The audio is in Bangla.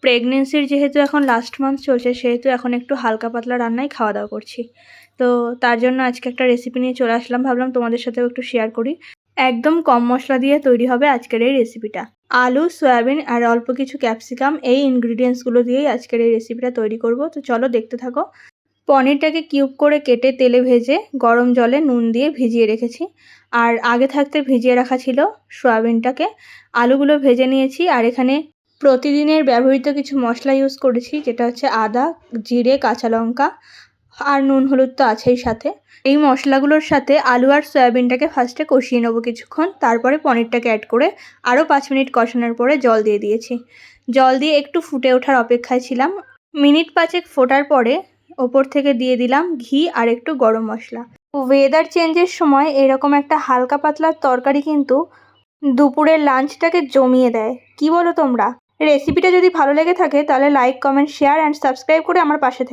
প্রেগনেন্সির যেহেতু এখন লাস্ট মান্থ চলছে, সেহেতু এখন একটু হালকা পাতলা রান্নাই খাওয়া দাওয়া করছি। তো তার জন্য আজকে একটা রেসিপি নিয়ে চলে আসলাম, ভাবলাম তোমাদের সাথেও একটু শেয়ার করি। একদম কম মশলা দিয়ে তৈরি হবে আজকের এই রেসিপিটা। আলু, সয়াবিন আর অল্প কিছু ক্যাপসিকাম, এই ইনগ্রিডিয়েন্টসগুলো দিয়েই আজকের এই রেসিপিটা তৈরি করব। তো চলো দেখতে থাকো। পনিরটাকে কিউব করে কেটে তেলে ভেজে গরম জলে নুন দিয়ে ভিজিয়ে রেখেছি। আর আগে থাকতে ভিজিয়ে রাখা ছিল সয়াবিনটাকে। আলুগুলো ভেজে নিয়েছি। আর এখানে প্রতিদিনের ব্যবহৃত কিছু মশলা ইউজ করেছি, যেটা হচ্ছে আদা, জিরে, কাঁচা লঙ্কা আর নুন হলুদ তো আছেই সাথে। এই মশলাগুলোর সাথে আলু আর সয়াবিনটাকে ফার্স্টে কষিয়ে নেবো কিছুক্ষণ, তারপরে পনিরটাকে অ্যাড করে আরও 5 মিনিট কষানোর পরে জল দিয়ে দিয়েছি। জল দিয়ে একটু ফুটে ওঠার অপেক্ষায় ছিলাম। মিনিট 5 ফোটার পরে ওপর থেকে দিয়ে দিলাম ঘি আর একটু গরম মশলা। ওয়েদার চেঞ্জের সময় এরকম একটা হালকা পাতলার তরকারি কিন্তু দুপুরের লাঞ্চটাকে জমিয়ে দেয়। কি বলো তোমরা? রেসিপিটা যদি ভালো লেগে থাকে তাহলে like, comment, share and subscribe করে আমার পাশে